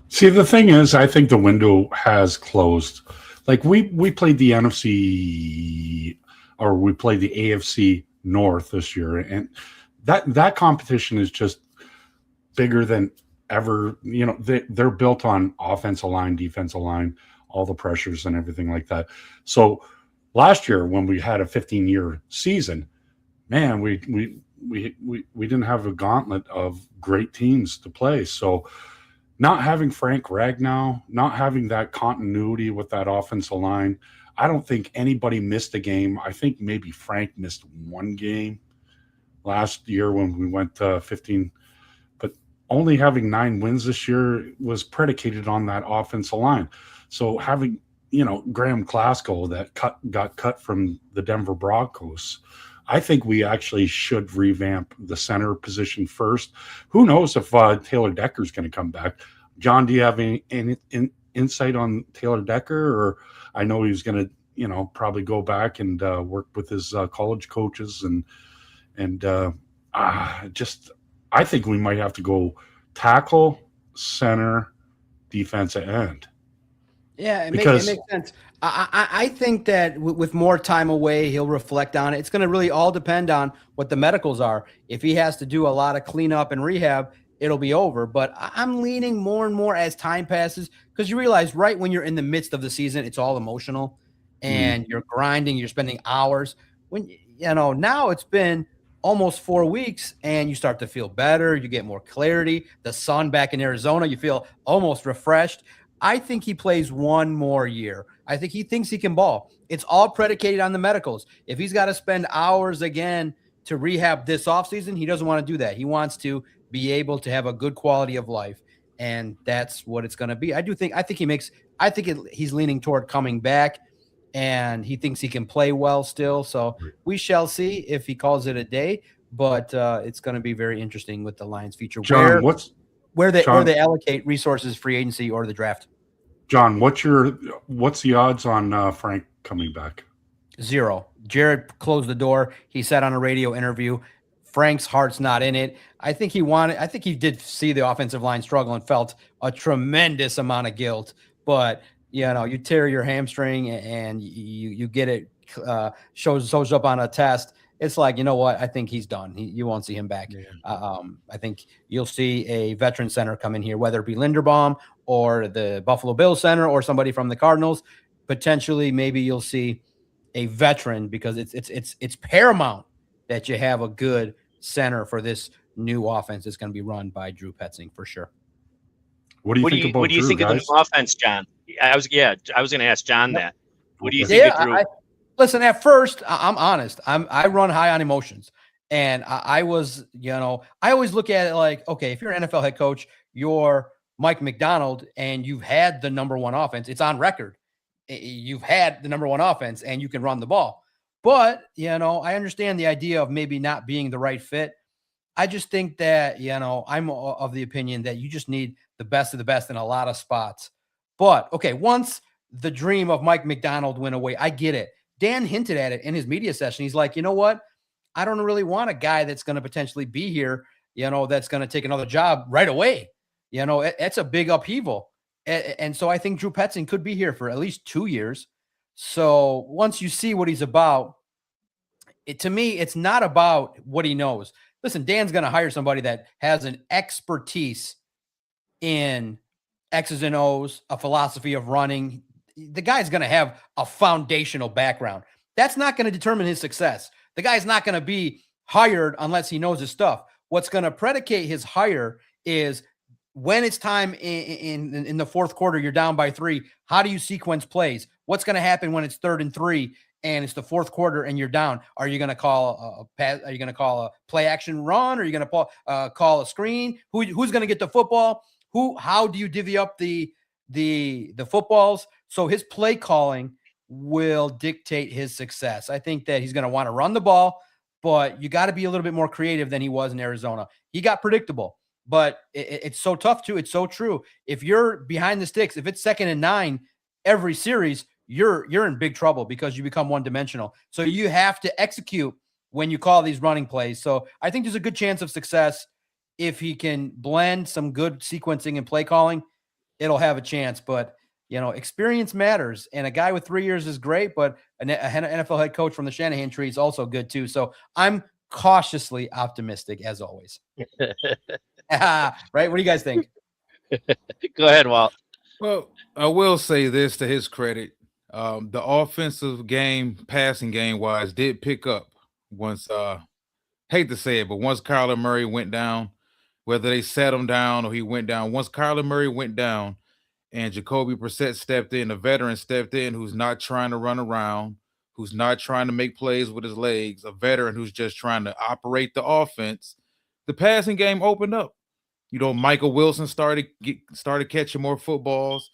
S3: See, the thing is, I think the window has closed. Like we played the NFC or we played the AFC North this year, and that competition is just bigger than ever. They're built on offensive line, defensive line, all the pressures and everything like that. So last year when we had a 15-year season, man, we didn't have a gauntlet of great teams to play. So not having Frank Ragnow, not having that continuity with that offensive line, I don't think anybody missed a game. I think maybe Frank missed one game last year when we went 15, but only having 9 wins this year was predicated on that offensive line. So having, Graham Glasgow that got cut from the Denver Broncos, I think we actually should revamp the center position first. Who knows if Taylor Decker's going to come back? John, do you have any insight on Taylor Decker? Or I know he's going to, probably go back and work with his college coaches and I think we might have to go tackle, center, defensive end.
S1: Yeah, it makes sense. I think that with more time away, he'll reflect on it. It's going to really all depend on what the medicals are. If he has to do a lot of cleanup and rehab, it'll be over. But I'm leaning more and more as time passes because you realize right when you're in the midst of the season, it's all emotional and you're grinding, you're spending hours. When now it's been almost 4 weeks and you start to feel better. You get more clarity. The sun back in Arizona, you feel almost refreshed. I think he plays one more year. I think he thinks he can ball. It's all predicated on the medicals. If he's got to spend hours again to rehab this offseason, he doesn't want to do that. He wants to be able to have a good quality of life, and that's what it's going to be. I think he's leaning toward coming back, and he thinks he can play well still. So we shall see if he calls it a day, but it's going to be very interesting with the Lions' future.
S3: John,
S1: where they allocate resources, free agency or the draft.
S3: John, what's the odds on Frank coming back?
S1: 0. Jared closed the door. He said on a radio interview, Frank's heart's not in it. I think he did see the offensive line struggle and felt a tremendous amount of guilt. But, you tear your hamstring and you get it, shows up on a test. It's like, you know what? I think he's done. You won't see him back. Yeah. I think you'll see a veteran center come in here, whether it be Linderbaum or the Buffalo Bills center or somebody from the Cardinals. Potentially, maybe you'll see a veteran because it's paramount that you have a good center for this new offense that's going to be run by Drew Petzing for sure.
S5: What do you think of the new offense, John? I was going to ask John that. What do you think of Drew?
S1: Listen, at first, I'm honest. I run high on emotions. And I was, I always look at it like, okay, if you're an NFL head coach, you're Mike McDonald and you've had the number one offense. It's on record. You've had the number one offense and you can run the ball. But, I understand the idea of maybe not being the right fit. I just think that, I'm of the opinion that you just need the best of the best in a lot of spots. But, okay, once the dream of Mike McDonald went away, I get it. Dan hinted at it in his media session. He's like, you know what? I don't really want a guy that's going to potentially be here, that's going to take another job right away. It's a big upheaval. And so I think Drew Petzing could be here for at least 2 years. So once you see what he's about, to me, it's not about what he knows. Listen, Dan's going to hire somebody that has an expertise in X's and O's, a philosophy of running. The guy's going to have a foundational background. That's not going to determine his success. The guy's not going to be hired unless he knows his stuff. What's going to predicate his hire is when it's time in the fourth quarter, you're down by 3. How do you sequence plays? What's going to happen when it's 3rd and 3 and it's the fourth quarter and you're down? Are you going to call a pass? Are you going to call a play action run? Are you going to call a screen? Who's going to get the football? How do you divvy up the footballs? So his play calling will dictate his success. I think that he's going to want to run the ball, but you got to be a little bit more creative than he was in Arizona. He got predictable, but it's so tough too. It's so true. If you're behind the sticks, if it's 2nd and 9 every series, you're in big trouble because you become one-dimensional. So you have to execute when you call these running plays. So I think there's a good chance of success if he can blend some good sequencing and play calling. It'll have a chance, but experience matters. And a guy with 3 years is great, but an NFL head coach from the Shanahan tree is also good too. So I'm cautiously optimistic as always. Right? What do you guys think?
S5: Go ahead, Walt.
S4: Well, I will say this to his credit. The offensive game, passing game wise, did pick up once, hate to say it, but once Kyler Murray went down, whether they sat him down or he went down, once Kyler Murray went down and Jacoby Brissett stepped in, a veteran stepped in who's not trying to run around, who's not trying to make plays with his legs, a veteran who's just trying to operate the offense, the passing game opened up. Michael Wilson started catching more footballs.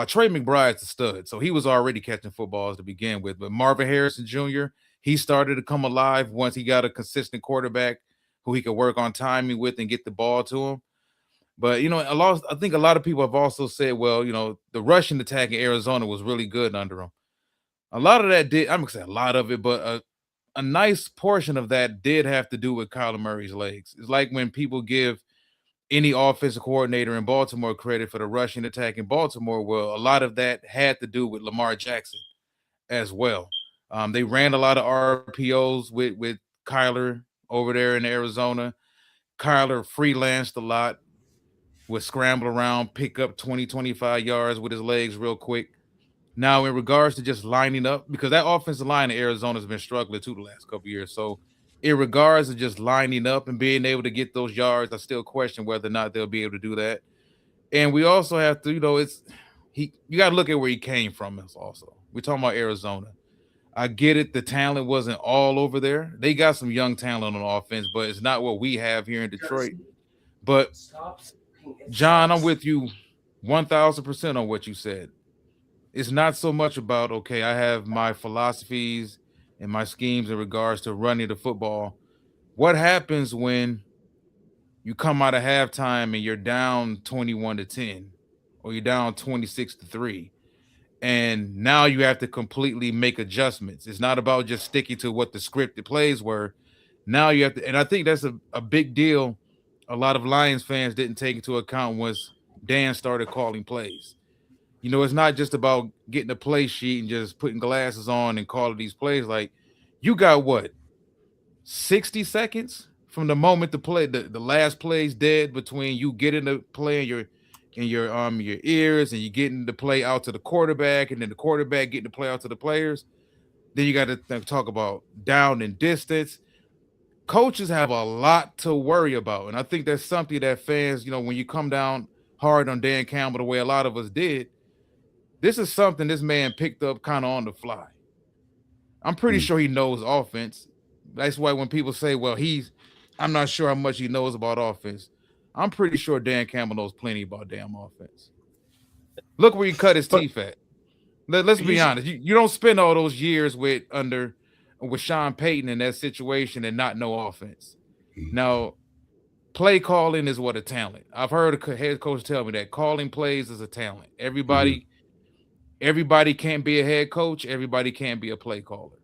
S4: Trey McBride's a stud, so he was already catching footballs to begin with. But Marvin Harrison Jr., he started to come alive once he got a consistent quarterback who he could work on timing with and get the ball to him. But, I think a lot of people have also said, well, the rushing attack in Arizona was really good under him. A lot of that I'm going to say a lot of it, but a nice portion of that did have to do with Kyler Murray's legs. It's like when people give any offensive coordinator in Baltimore credit for the rushing attack in Baltimore. Well, a lot of that had to do with Lamar Jackson as well. They ran a lot of RPOs with Kyler over there in Arizona. Kyler freelanced a lot, would scramble around, pick up 20, 25 yards with his legs real quick. Now, in regards to just lining up, because that offensive line in Arizona has been struggling too the last couple of years. So in regards to just lining up and being able to get those yards, I still question whether or not they'll be able to do that. And we also have to, you got to look at where he came from also. We're talking about Arizona. I get it. The talent wasn't all over there. They got some young talent on offense, but it's not what we have here in Detroit. But John, I'm with you 1,000% on what you said. It's not so much about, okay, I have my philosophies and my schemes in regards to running the football. What happens when you come out of halftime and you're down 21-10 or you're down 26-3? And now you have to completely make adjustments. It's not about just sticking to what the scripted plays were. Now you have to, and I think that's a big deal. A lot of Lions fans didn't take into account once Dan started calling plays. It's not just about getting a play sheet and just putting glasses on and calling these plays. Like, you got 60 seconds from the moment the play, the last play's dead between you getting the play in your ears and you getting the play out to the quarterback and then the quarterback getting the play out to the players. Then you got to talk about down and distance. Coaches have a lot to worry about. And I think that's something that fans, when you come down hard on Dan Campbell the way a lot of us did, this is something this man picked up kind of on the fly. I'm pretty sure he knows offense. That's why when people say, well, I'm not sure how much he knows about offense. I'm pretty sure Dan Campbell knows plenty about damn offense. Look where he cut his teeth at. Let's be honest. You don't spend all those years with Sean Payton in that situation and not know offense. Now, play calling is what a talent. I've heard a head coach tell me that calling plays is a talent. Everybody can't be a head coach. Everybody can't be a play caller.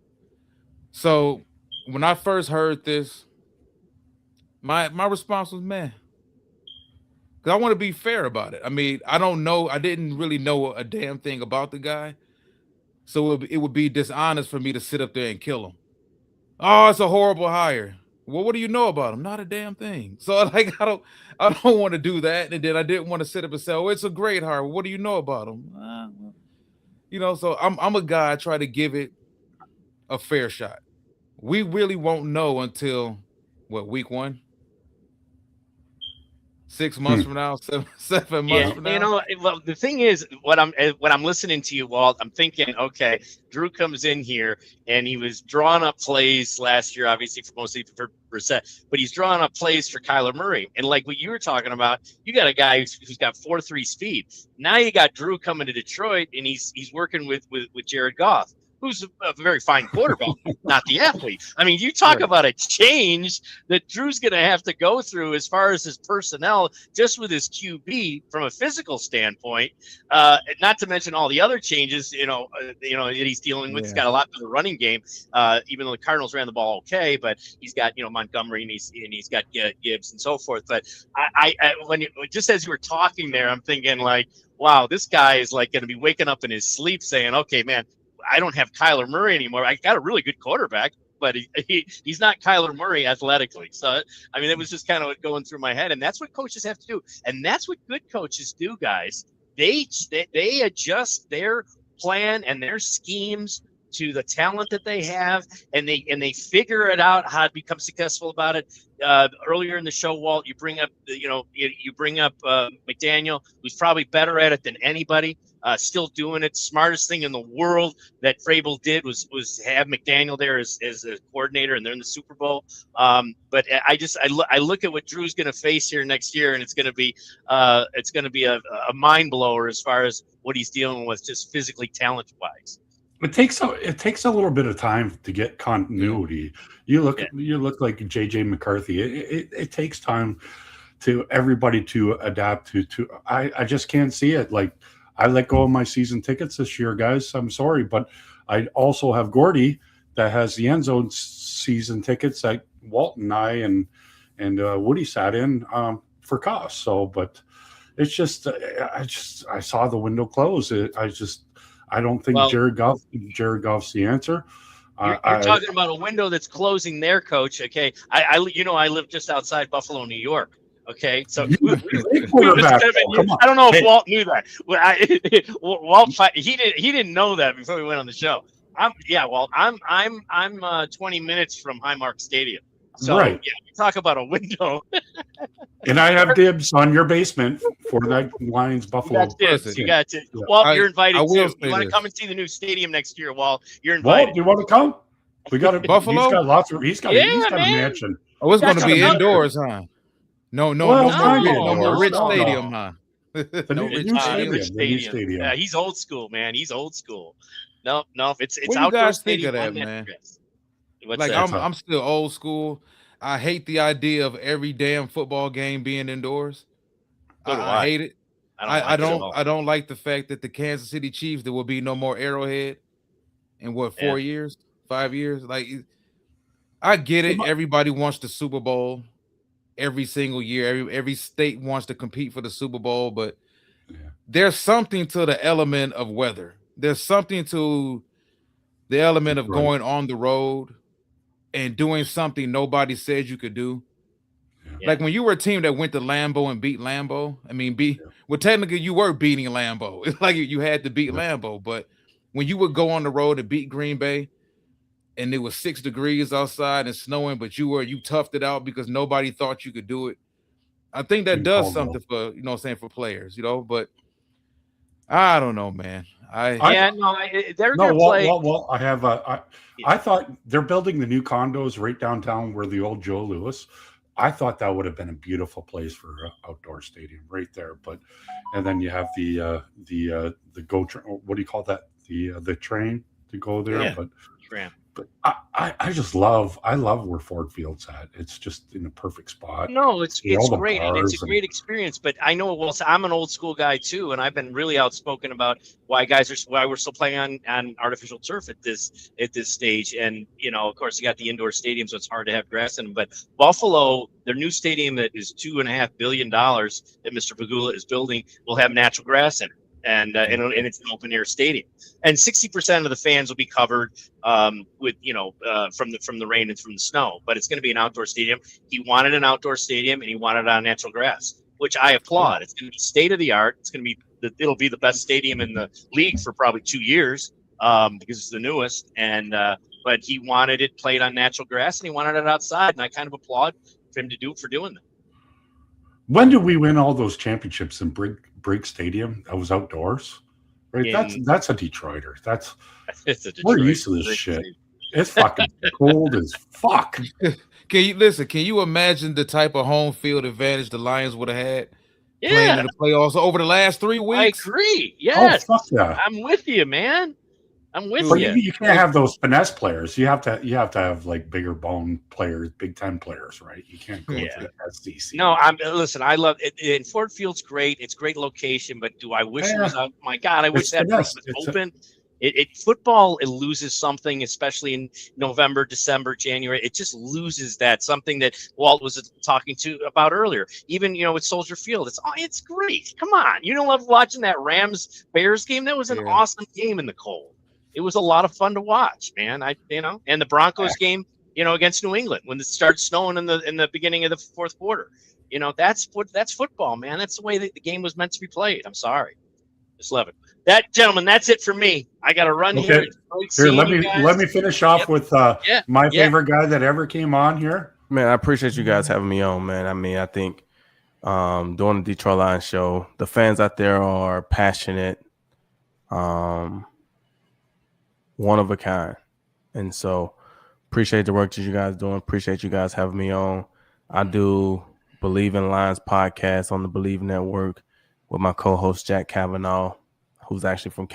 S4: So when I first heard this, my response was, man, because I want to be fair about it. I mean, I don't know. I didn't really know a damn thing about the guy. So it would be dishonest for me to sit up there and kill him. Oh, it's a horrible hire. Well, what do you know about him? Not a damn thing. So like I don't want to do that. And then I didn't want to sit up and say, oh, it's a great hire. What do you know about him? So I'm a guy, I try to give it a fair shot. We really won't know until week 1? 6 months from now, 7 months from now.
S5: Well, the thing is, when I'm listening to you, Walt, I'm thinking, okay, Drew comes in here and he was drawing up plays last year, obviously mostly for Brissett, but he's drawing up plays for Kyler Murray. And like what you were talking about, you got a guy who's got 4.3 speed. Now you got Drew coming to Detroit, and he's working with Jared Goff, who's a very fine quarterback, not the athlete. I mean, you talk about a change that Drew's going to have to go through as far as his personnel, just with his QB from a physical standpoint, not to mention all the other changes, that he's dealing with. He's got a lot of the running game, even though the Cardinals ran the ball okay, but he's got, Montgomery and he's got Gibbs and so forth. But just as you were talking there, I'm thinking like, wow, this guy is like going to be waking up in his sleep saying, okay, man, I don't have Kyler Murray anymore. I got a really good quarterback, but he's not Kyler Murray athletically. So, I mean, it was just kind of going through my head, and that's what coaches have to do. And that's what good coaches do, guys. They adjust their plan and their schemes to the talent that they have, and they figure it out how to become successful about it. Earlier in the show, Walt, you bring up McDaniel, who's probably better at it than anybody. Still doing it. Smartest thing in the world that Vrabel did was have McDaniel there as a coordinator, and they're in the Super Bowl. But I look at what Drew's going to face here next year, and it's going to be a mind blower as far as what he's dealing with, just physically talent wise.
S3: It takes a little bit of time to get continuity. You look like JJ McCarthy. It takes time to everybody to adapt to. I just can't see it. Like, I let go of my season tickets this year, guys. I'm sorry, but I also have Gordy that has the end zone season tickets that Walt and I and Woody sat in for cost. So, but it's just I saw the window close. I don't think Jared Goff's the answer.
S5: You're talking about a window that's closing there, Coach. Okay, I live just outside Buffalo, New York. Okay, so I don't know if Walt knew that. Walt, he didn't know that before we went on the show. Walt, I'm 20 minutes from Highmark Stadium. So
S3: right.
S5: Yeah, we talk about a window.
S3: And I have dibs on your basement for that Lions Buffalo.
S5: You got to. Walt, you're invited too. You want to come and see the new stadium next year, Walt? You're invited.
S3: Walt, do you want to come? We got a
S4: Buffalo.
S3: He's got a mansion.
S4: Oh, it's going to be indoors, huh? No more Rich Stadium, huh?
S3: The new stadium.
S5: Yeah, he's old school, man. He's old school. No, it's
S4: what do you guys think of that, man? Like,
S5: that?
S4: I'm still old school. I hate the idea of every damn football game being indoors. I hate it. I don't like the fact that the Kansas City Chiefs, there will be no more Arrowhead in 4 years, 5 years. Like, I get it. Everybody wants the Super Bowl every single year. Every state wants to compete for the Super Bowl, but there's something to the element of weather. There's something to the element of going on the road and doing something nobody says you could do. Yeah. Like when you were a team that went to Lambeau and beat Lambeau, technically you were beating Lambeau. It's like you had to beat Lambeau, but when you would go on the road and beat Green Bay and it was 6 degrees outside and snowing, but you toughed it out because nobody thought you could do it. I think that does something for, for players, but I don't know, man.
S5: They're going to play.
S3: Well, I thought they're building the new condos right downtown where the old Joe Louis. I thought that would have been a beautiful place for an outdoor stadium right there. And then you have the go train. What do you call that? The train to go there.
S5: Yeah.
S3: But I just love where Ford Field's at. It's just in the perfect spot.
S5: No, it's great, and it's a great experience. But I know, I'm an old school guy too, and I've been really outspoken about why we're still playing on artificial turf at this stage. And of course, you got the indoor stadium, so it's hard to have grass in them. But Buffalo, their new stadium that is $2.5 billion that Mr. Pagula is building, will have natural grass in it. and it's an open air stadium, and 60% of the fans will be covered with from the rain and from the snow. But it's going to be an outdoor stadium. He wanted an outdoor stadium, and he wanted it on natural grass, which I applaud. It's going to be state of the art. It'll be the best stadium in the league for probably 2 years because it's the newest. And but he wanted it played on natural grass, and he wanted it outside, and I kind of applaud for him for doing that.
S3: When did we win all those championships in Briggs Stadium? That was outdoors, right? That's a Detroiter.
S5: It's a Detroit.
S3: We're used to this shit. It's fucking cold as fuck.
S4: Can you imagine the type of home field advantage the Lions would have had playing in the playoffs over the last 3 weeks?
S5: I agree. Yes.
S3: Oh, fuck yeah.
S5: I'm with you, man. I'm with
S3: But
S5: you.
S3: you can't have those finesse players. You have to have like bigger bone players, Big Ten players, right? You can't go to the SEC.
S5: No, listen. I love it. And Ford Field's great. It's great location, but do I wish it was out? My God, I wish that was open. Football, it loses something, especially in November, December, January. It just loses that something that Walt was talking about earlier. Even with Soldier Field, it's great. Come on, you don't love watching that Rams Bears game? That was an awesome game in the cold. It was a lot of fun to watch, man. And the Broncos game, against New England when it started snowing in the beginning of the fourth quarter. That's football, man. That's the way that the game was meant to be played. I'm sorry, just love it. Gentlemen, that's it for me. I got to run here.
S3: Here, let me finish off with my favorite guy that ever came on here.
S6: Man, I appreciate you guys having me on, man. I mean, I think doing the Detroit Lions show, the fans out there are passionate, one of a kind. And so appreciate the work that you guys doing. Appreciate you guys having me on. I do Believe in Lions podcast on the Believe Network with my co-host Jack Kavanaugh, who's actually from